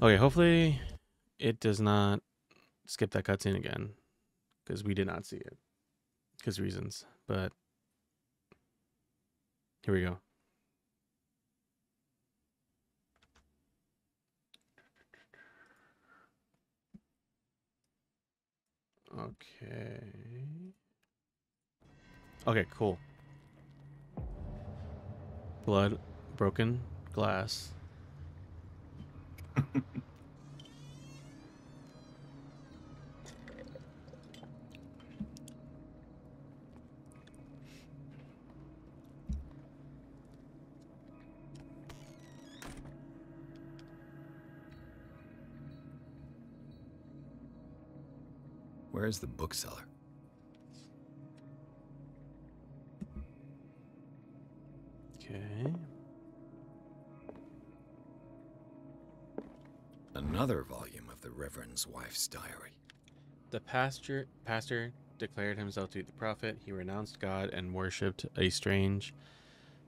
Okay, hopefully it does not skip that cutscene again because we did not see it because reasons. But here we go. Okay. Okay, cool. Blood, broken glass. Where is the bookseller? Okay. Another volume of the Reverend's wife's diary. The pastor declared himself to be the prophet. He renounced God and worshipped a strange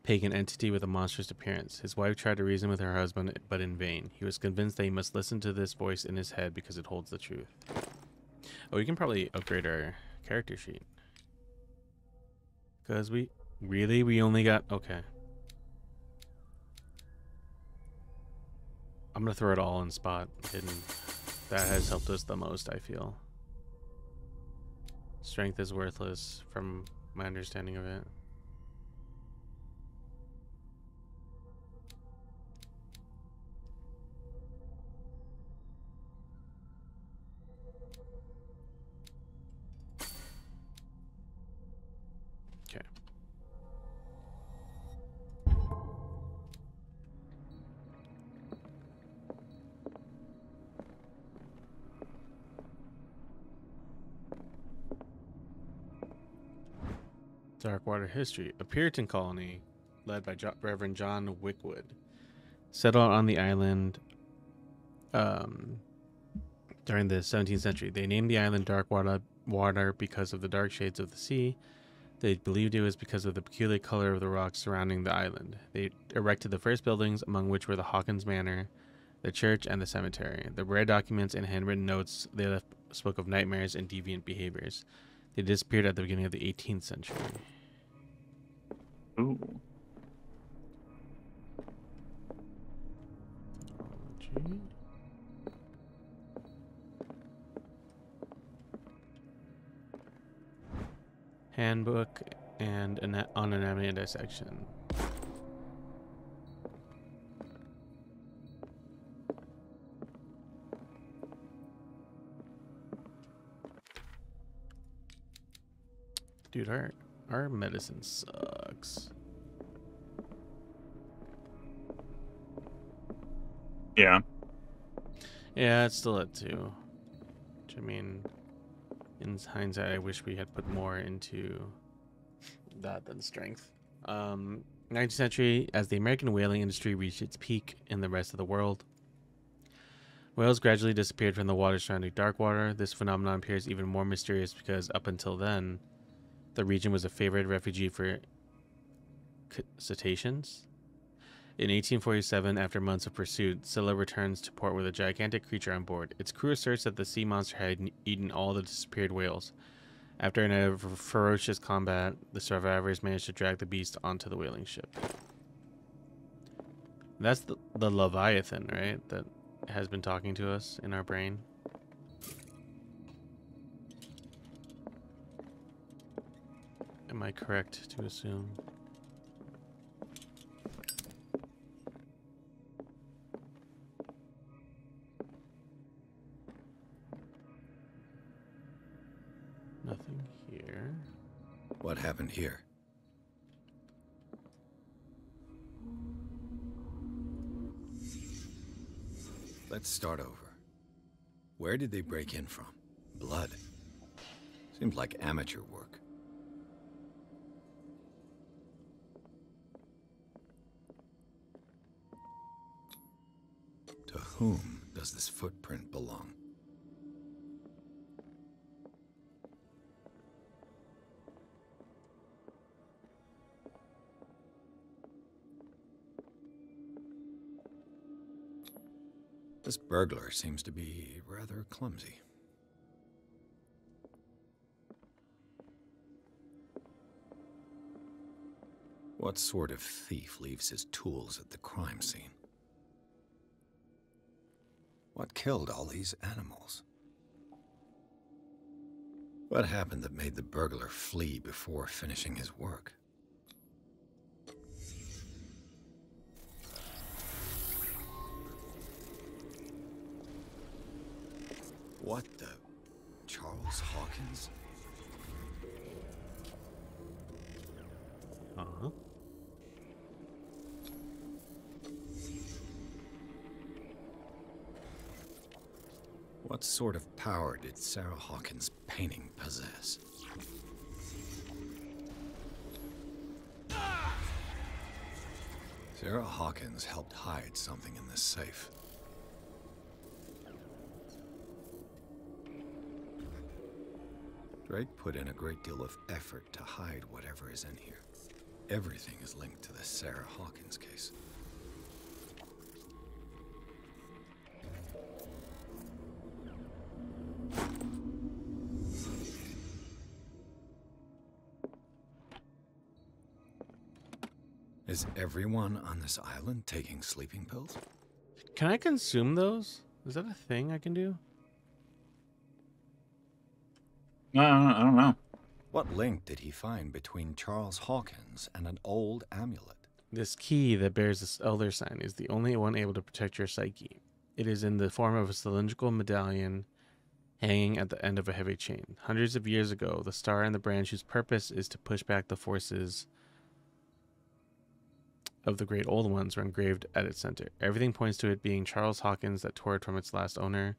pagan entity with a monstrous appearance. His wife tried to reason with her husband, but in vain. He was convinced that he must listen to this voice in his head because it holds the truth. Oh, we can probably upgrade our character sheet. Because we only got, okay. I'm going to throw it all in spot hidden. That has helped us the most, I feel. Strength is worthless from my understanding of it. Okay. Darkwater history. A Puritan colony led by Reverend John Wickwood settled on the island um, during the 17th century. They named the island Darkwater because of the dark shades of the sea. They believed it was because of the peculiar color of the rocks surrounding the island. They erected the first buildings, among which were the Hawkins Manor, the church, and the cemetery. The rare documents and handwritten notes they left spoke of nightmares and deviant behaviors. They disappeared at the beginning of the 18th century. Ooh. Handbook and on anatomy and dissection. Dude, our medicine sucks. Yeah. Yeah, it's still at 2. Which, I mean, in hindsight, I wish we had put more into that than strength. 19th century, as the American whaling industry reached its peak in the rest of the world, whales gradually disappeared from the water surrounding Darkwater. This phenomenon appears even more mysterious because up until then, the region was a favorite refuge for cetaceans. In 1847, after months of pursuit, Scylla returns to port with a gigantic creature on board. Its crew asserts that the sea monster had eaten all the disappeared whales. After a night of ferocious combat, the survivors managed to drag the beast onto the whaling ship. That's the Leviathan, right? That has been talking to us in our brain. Am I correct to assume? Nothing here. What happened here? Let's start over. Where did they break in from? Blood. Seems like amateur work. To whom does this footprint belong? This burglar seems to be rather clumsy. What sort of thief leaves his tools at the crime scene? What killed all these animals? What happened that made the burglar flee before finishing his work? What the... Charles Hawkins? Uh-huh. What sort of power did Sarah Hawkins' painting possess? Sarah Hawkins helped hide something in this safe. Drake put in a great deal of effort to hide whatever is in here. Everything is linked to the Sarah Hawkins case. Is everyone on this island taking sleeping pills? Can I consume those? Is that a thing I can do? I don't know. What link did he find between Charles Hawkins and an old amulet? This key that bears this elder sign is the only one able to protect your psyche. It is in the form of a cylindrical medallion hanging at the end of a heavy chain. Hundreds of years ago, the star and the branch whose purpose is to push back the forces of the great old ones were engraved at its center. Everything points to it being Charles Hawkins that tore it from its last owner,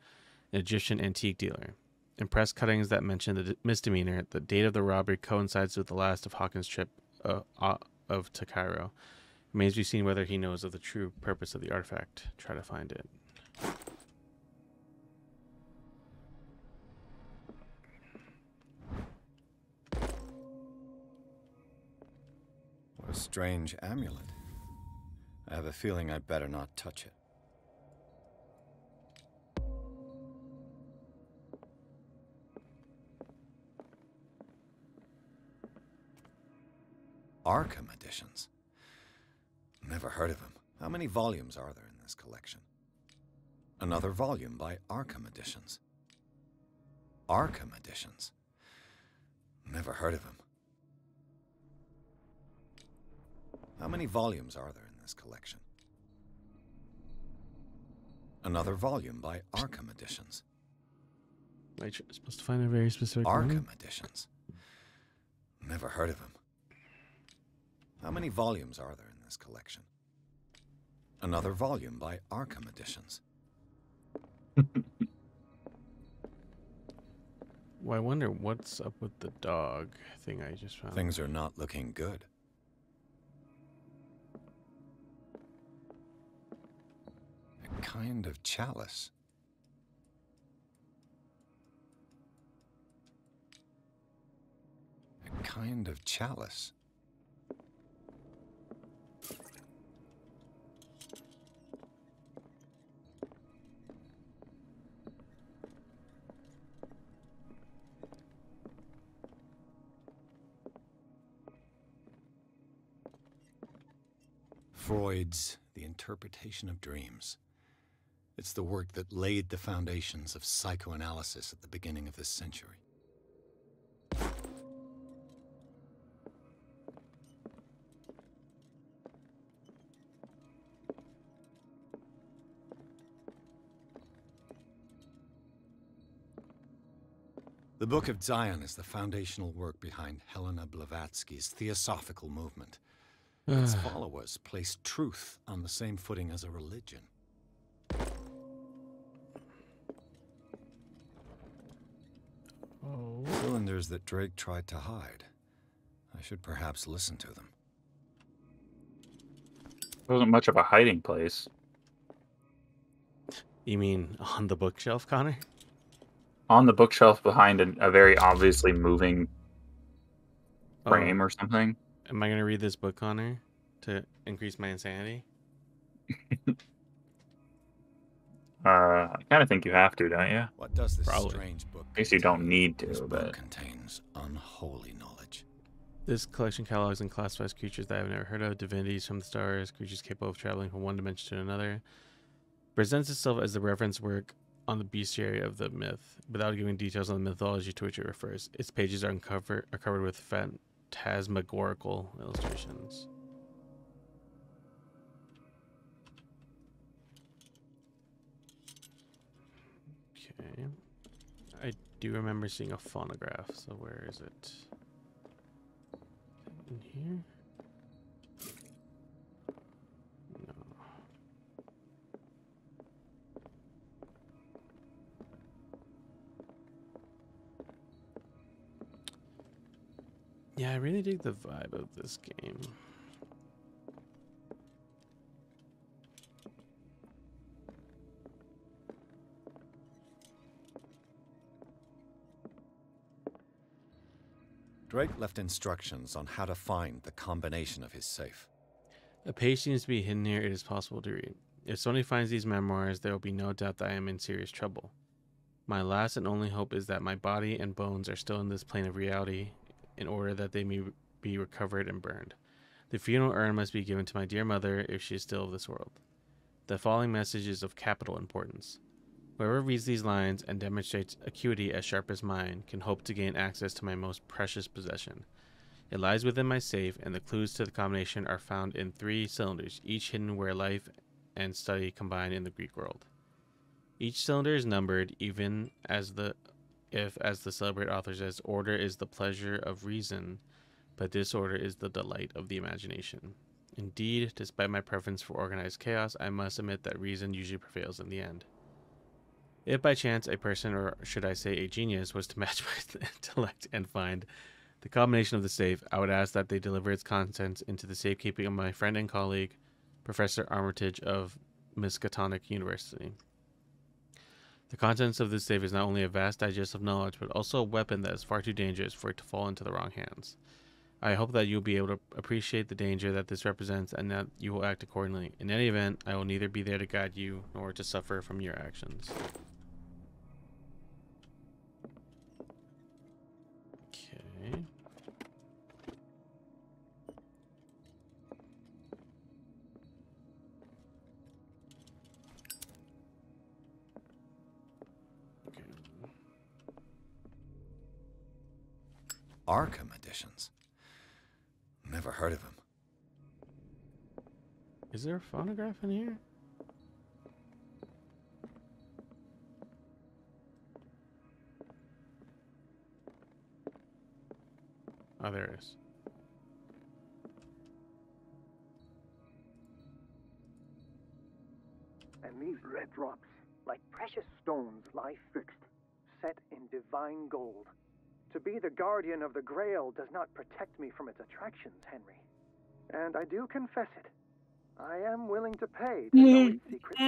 an Egyptian antique dealer. In press cuttings that mention the misdemeanor, the date of the robbery coincides with the last of Hawkins' trip to Cairo. It remains to be seen whether he knows of the true purpose of the artifact. Try to find it. What a strange amulet. I have a feeling I'd better not touch it. Arkham editions. Never heard of them. How many volumes are there in this collection? Another volume by Arkham Editions. Arkham Editions. Never heard of them. How many volumes are there in this collection? Another volume by Arkham Editions. Wait, you're supposed to find a very specific Arkham one? Editions. Never heard of them. How many volumes are there in this collection? Another volume by Arkham Editions. Well, I wonder what's up with the dog thing I just found. Things are not looking good. A kind of chalice. A kind of chalice. Freud's The Interpretation of Dreams. It's the work that laid the foundations of psychoanalysis at the beginning of this century. The Book of Zion is the foundational work behind Helena Blavatsky's Theosophical movement. Its followers placed truth on the same footing as a religion. Oh. Cylinders that Drake tried to hide. I should perhaps listen to them. It wasn't much of a hiding place. You mean on the bookshelf, Connor? On the bookshelf behind a very obviously moving Oh. frame or something. Am I going to read this book, Connor, to increase my insanity? I kind of think you have to, don't you? What does this Probably. strange book I guess you don't contain? need This to, book but contains unholy knowledge. This collection catalogs and classifies creatures that I've never heard of, divinities from the stars, creatures capable of traveling from one dimension to another. Presents itself as the reference work on the bestiary of the myth, without giving details on the mythology to which it refers. Its pages are covered with phantasmagorical illustrations. Okay. I do remember seeing a phonograph, so where is it? In here? No. Yeah, I really dig the vibe of this game. Drake left instructions on how to find the combination of his safe. A page seems to be hidden here. It is possible to read. If Sony finds these memoirs, there will be no doubt that I am in serious trouble. My last and only hope is that my body and bones are still in this plane of reality in order that they may be recovered and burned. The funeral urn must be given to my dear mother if she is still of this world. The following message is of capital importance. Whoever reads these lines and demonstrates acuity as sharp as mine can hope to gain access to my most precious possession. It lies within my safe, and the clues to the combination are found in 3 cylinders, each hidden where life and study combine in the Greek world. Each cylinder is numbered, even as the celebrated author says, order is the pleasure of reason, but disorder is the delight of the imagination. Indeed, despite my preference for organized chaos, I must admit that reason usually prevails in the end. If by chance a person, or should I say a genius, was to match my intellect and find the combination of the safe, I would ask that they deliver its contents into the safekeeping of my friend and colleague, Professor Armitage of Miskatonic University. The contents of this safe is not only a vast digest of knowledge, but also a weapon that is far too dangerous for it to fall into the wrong hands. I hope that you'll be able to appreciate the danger that this represents and that you will act accordingly. In any event, I will neither be there to guide you nor to suffer from your actions. Okay. Arkham editions. Never heard of him. Is there a phonograph in here? Oh, there is. And these red drops, like precious stones, lie fixed, set in divine gold. To be the guardian of the Grail does not protect me from its attractions, Henry. And I do confess it. I am willing to pay to know its secrets.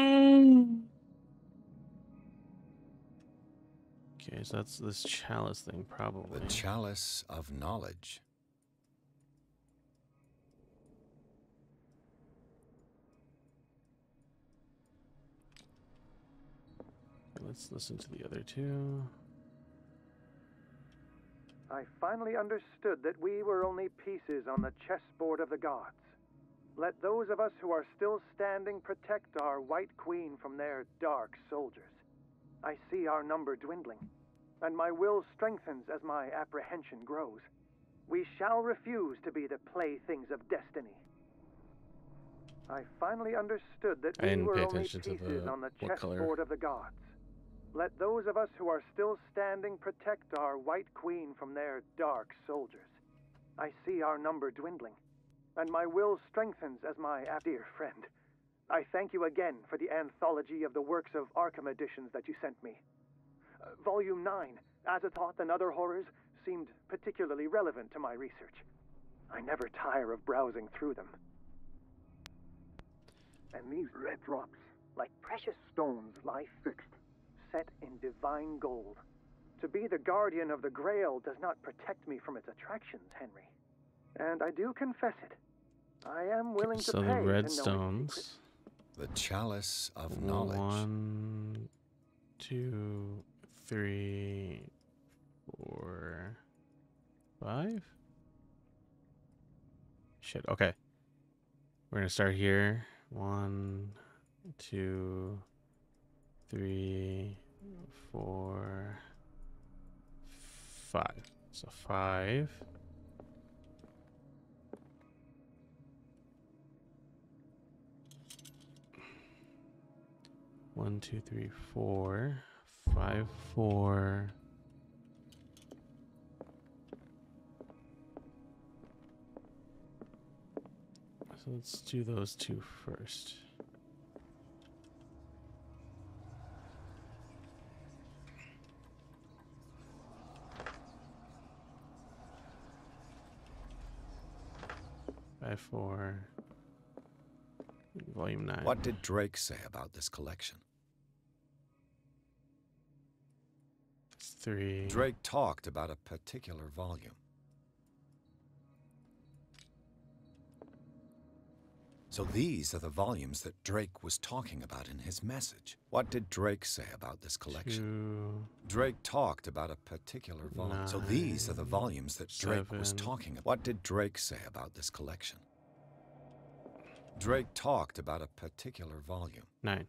Okay, so that's this chalice thing, probably. The Chalice of Knowledge. Let's listen to the other two. I finally understood that we were only pieces on the chessboard of the gods. Let those of us who are still standing protect our White Queen from their dark soldiers. I see our number dwindling, and my will strengthens as my apprehension grows. We shall refuse to be the playthings of destiny. I finally understood that I we didn't were pay only attention to pieces on the what color. chessboard of the gods. Let those of us who are still standing protect our White Queen from their dark soldiers. I see our number dwindling, and my will strengthens as my dear friend. I thank you again for the anthology of the works of Arkham editions that you sent me. Volume 9, Azathoth and Other Horrors, seemed particularly relevant to my research. I never tire of browsing through them. And these red drops, like precious stones, lie fixed, set in divine gold. To be the guardian of the Grail does not protect me from its attractions, Henry. And I do confess it. I am willing to So pay the to know red its stones. secrets. The Chalice of Knowledge. 1, 2, 3, 4, 5. Shit. Okay. We're gonna start here. 1, 2, 3, 4, 5. So 5. One, two, three, 4, 5, 4. So let's do those two first. Five, 4. Volume 9. What did Drake say about this collection? 3. Drake talked about a particular volume. So these are the volumes that Drake was talking about in his message. What did Drake say about this collection? 2. Drake talked about a particular volume. So these are the volumes that Drake was 7. talking about. What did Drake say about this collection? Drake talked about a particular volume. 9.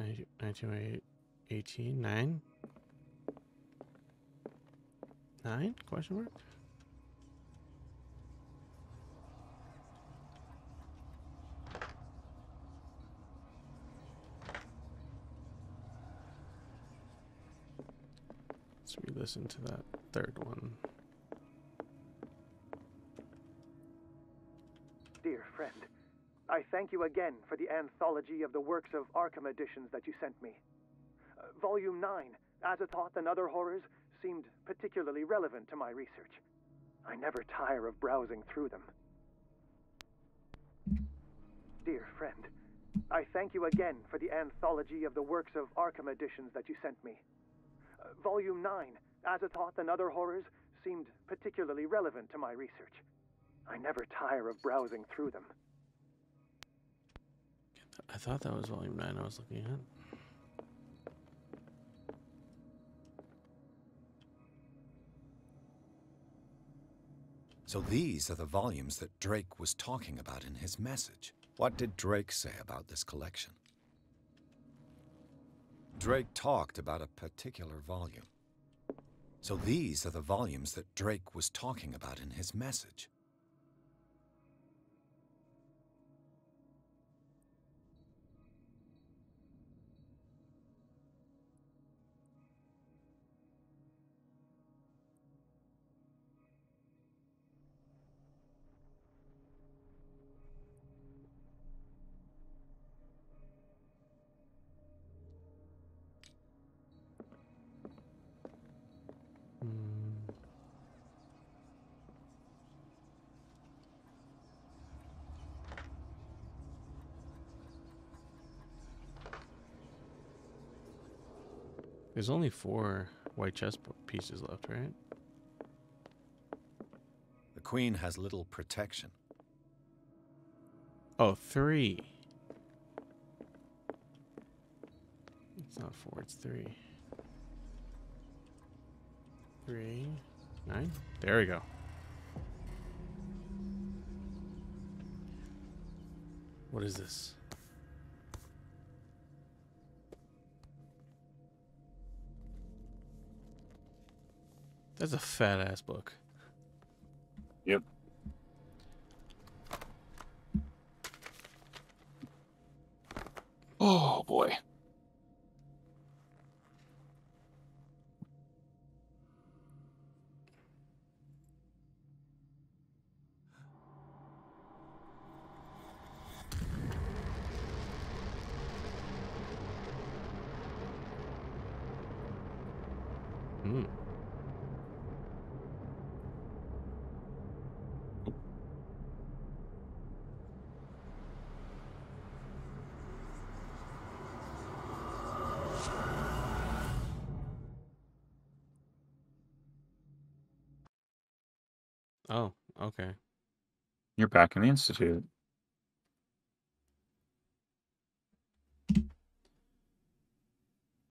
Eight, 19, 18, 9. 9? Question mark? Let's re-listen to that third one. Dear friend, I thank you again for the anthology of the works of Arkham editions that you sent me. Volume 9, Azathoth and Other Horrors, seemed particularly relevant to my research. I never tire of browsing through them. Dear friend, I thank you again for the anthology of the works of Arkham editions that you sent me. Volume 9, Azathoth and Other Horrors, seemed particularly relevant to my research. I never tire of browsing through them. I thought that was volume 9 I was looking at. So these are the volumes that Drake was talking about in his message. What did Drake say about this collection? Drake talked about a particular volume. So these are the volumes that Drake was talking about in his message. There's only 4 white chess pieces left, right? The Queen has little protection. Oh, 3. It's not 4, it's 3. 3, 9. There we go. What is this? That's a fat ass book. Yep. Oh boy. Hmm. Oh, okay. You're back in the Institute.